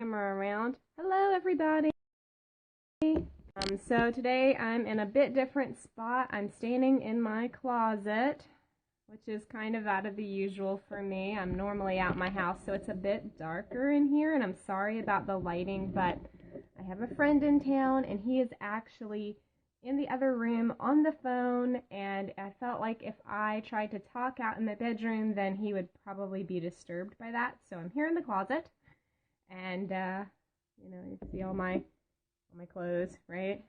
Camera around. Hello, everybody. So today I'm in a bit different spot. I'm standing in my closet, which is kind of out of the usual for me. I'm normally out my house, so it's a bit darker in here, and I'm sorry about the lighting, but I have a friend in town, and he is actually in the other room on the phone, and I felt like if I tried to talk out in the bedroom, then he would probably be disturbed by that. So I'm here in the closet, and you see all my clothes, right?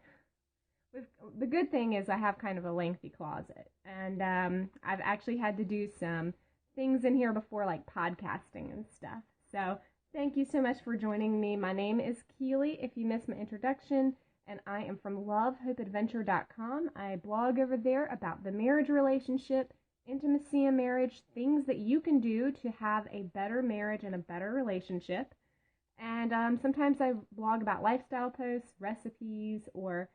The good thing is I have kind of a lengthy closet, and I've actually had to do some things in here before, like podcasting and stuff. So thank you so much for joining me. My name is Keely, if you missed my introduction, and I am from lovehopeadventure.com. I blog over there about the marriage relationship, intimacy in marriage, things that you can do to have a better marriage and a better relationship. And sometimes I blog about lifestyle posts, recipes, or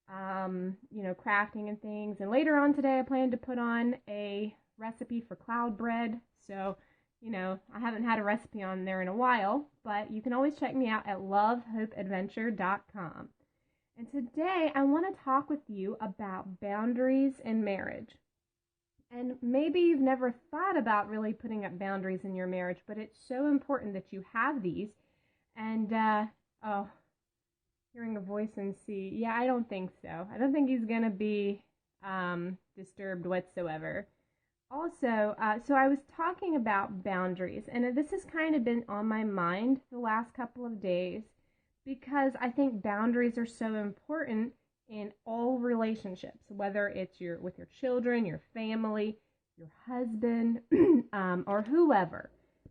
crafting and things. And later on today, I plan to put on a recipe for cloud bread. So, I haven't had a recipe on there in a while, but you can always check me out at lovehopeadventure.com. And today, I want to talk with you about boundaries in marriage. And maybe you've never thought about really putting up boundaries in your marriage, but it's so important that you have these. And, hearing a voice and see, yeah, I don't think so. I don't think he's going to be disturbed whatsoever. Also, so I was talking about boundaries, and this has kind of been on my mind the last couple of days because I think boundaries are so important in all relationships, whether it's with your children, your family, your husband, or whoever.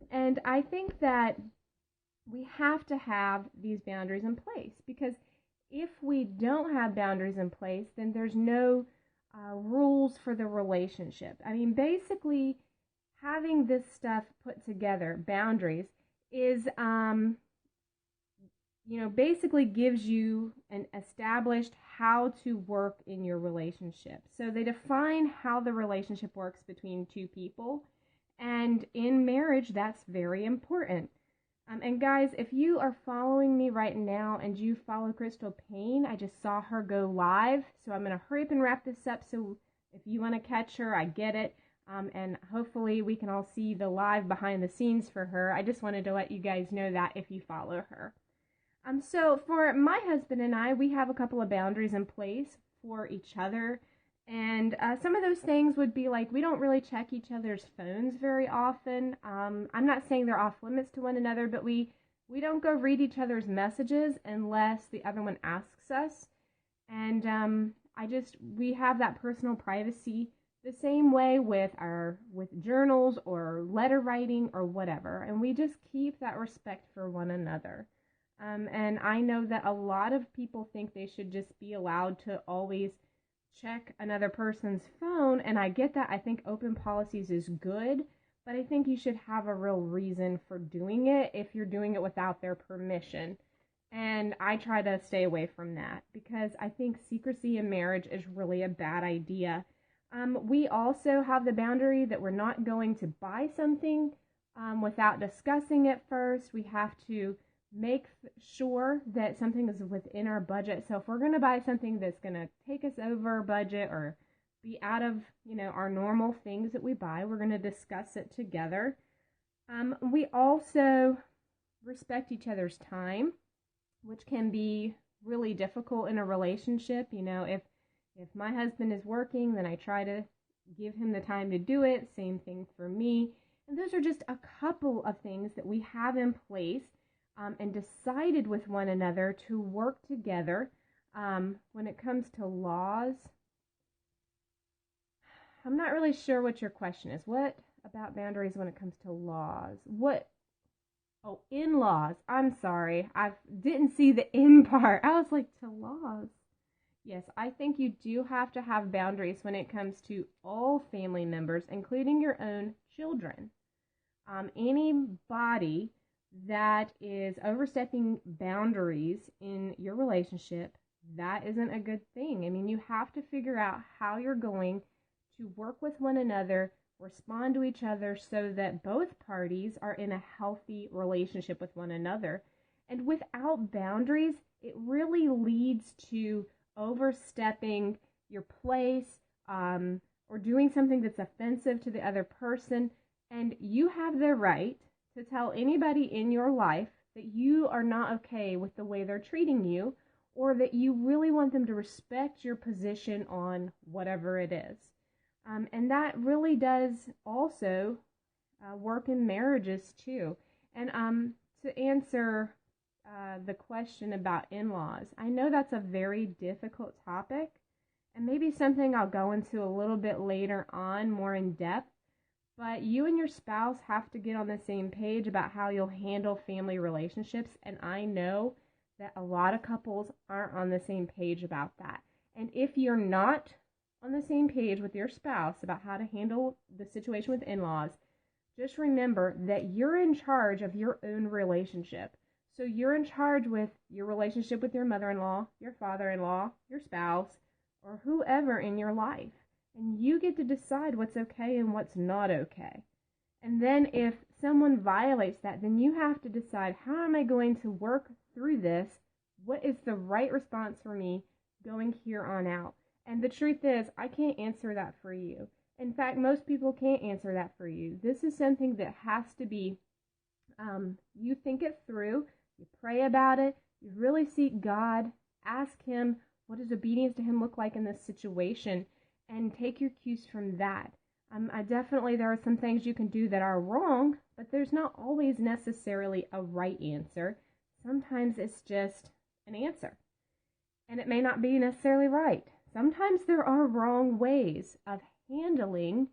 And I think that we have to have these boundaries in place, because if we don't have boundaries in place, then there's no rules for the relationship. I mean, basically, having this stuff put together, boundaries, is, basically gives you an established how to work in your relationship. So they define how the relationship works between two people, and in marriage, that's very important. And guys, if you are following me right now and you follow Crystal Payne, I just saw her go live. So I'm going to hurry up and wrap this up. So if you want to catch her, I get it. And hopefully we can all see the live behind the scenes for her. I just wanted to let you guys know that if you follow her. So for my husband and I, we have a couple of boundaries in place for each other. And some of those things would be like, we don't really check each other's phones very often. I'm not saying they're off limits to one another, but we don't go read each other's messages unless the other one asks us. And we have that personal privacy the same way with journals or letter writing or whatever. And we just keep that respect for one another. And I know that a lot of people think they should just be allowed to always check another person's phone, and I get that. I think open policies is good, but I think you should have a real reason for doing it if you're doing it without their permission. And I try to stay away from that because I think secrecy in marriage is really a bad idea. We also have the boundary that we're not going to buy something without discussing it first. We have to make sure that something is within our budget. So if we're going to buy something that's going to take us over budget or be out of, our normal things that we buy, we're going to discuss it together. We also respect each other's time, which can be really difficult in a relationship. If my husband is working, then I try to give him the time to do it. Same thing for me. And those are just a couple of things that we have in place and decided with one another to work together. When it comes to laws, I'm not really sure what your question is. What about boundaries when it comes to laws? Oh, in-laws. I'm sorry. I didn't see the in part. I was like, to laws. Yes, I think you do have to have boundaries when it comes to all family members, including your own children. Anybody that is overstepping boundaries in your relationship, that isn't a good thing. I mean, you have to figure out how you're going to work with one another, respond to each other so that both parties are in a healthy relationship with one another. And without boundaries, it really leads to overstepping your place, or doing something that's offensive to the other person. And you have the right to tell anybody in your life that you are not okay with the way they're treating you, or that you really want them to respect your position on whatever it is. And that really does also work in marriages too. And to answer the question about in-laws, I know that's a very difficult topic, and maybe something I'll go into a little bit later on, more in depth. But you and your spouse have to get on the same page about how you'll handle family relationships. And I know that a lot of couples aren't on the same page about that. And if you're not on the same page with your spouse about how to handle the situation with in-laws, just remember that you're in charge of your own relationship. So you're in charge with your relationship with your mother-in-law, your father-in-law, your spouse, or whoever in your life. And you get to decide what's okay and what's not okay. And then if someone violates that, then you have to decide, how am I going to work through this? What is the right response for me going here on out? And the truth is, I can't answer that for you. In fact, most people can't answer that for you. This is something that has to be, you think it through, you pray about it, you really seek God, ask Him, what does obedience to Him look like in this situation? And take your cues from that. There are some things you can do that are wrong, but there's not always necessarily a right answer. Sometimes it's just an answer, and it may not be necessarily right. Sometimes there are wrong ways of handling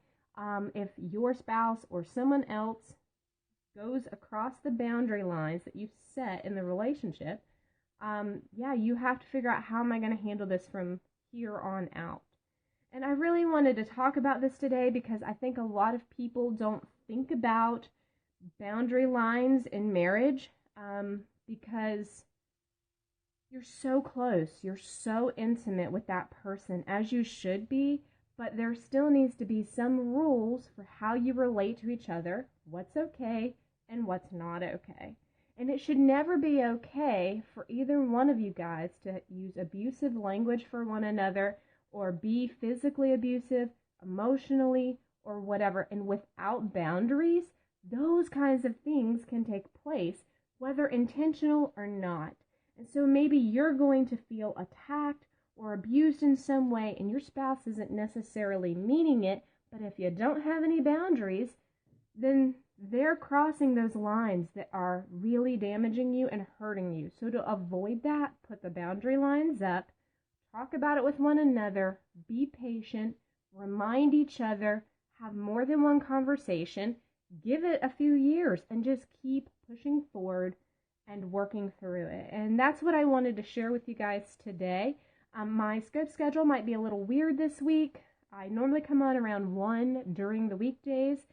if your spouse or someone else goes across the boundary lines that you've set in the relationship. You have to figure out, how am I going to handle this from here on out? And I really wanted to talk about this today because I think a lot of people don't think about boundary lines in marriage, because you're so close, you're so intimate with that person, as you should be, but there still needs to be some rules for how you relate to each other, what's okay and what's not okay. And it should never be okay for either one of you guys to use abusive language for one another, or be physically abusive, emotionally, or whatever. And without boundaries, those kinds of things can take place, whether intentional or not. And so maybe you're going to feel attacked or abused in some way, and your spouse isn't necessarily meaning it, but if you don't have any boundaries, then they're crossing those lines that are really damaging you and hurting you. So to avoid that, put the boundary lines up, talk about it with one another, be patient, remind each other, have more than one conversation, give it a few years, and just keep pushing forward and working through it. And that's what I wanted to share with you guys today. My scope schedule might be a little weird this week. I normally come on around 1 during the weekdays,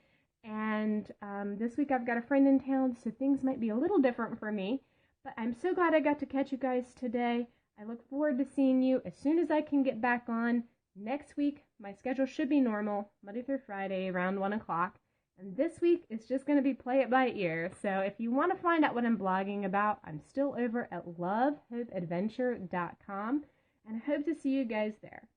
and this week I've got a friend in town, so things might be a little different for me. But I'm so glad I got to catch you guys today. I look forward to seeing you as soon as I can get back on. Next week, my schedule should be normal, Monday through Friday, around 1 o'clock. And this week, it's just going to be play it by ear. So if you want to find out what I'm blogging about, I'm still over at lovehopeadventure.com. And I hope to see you guys there.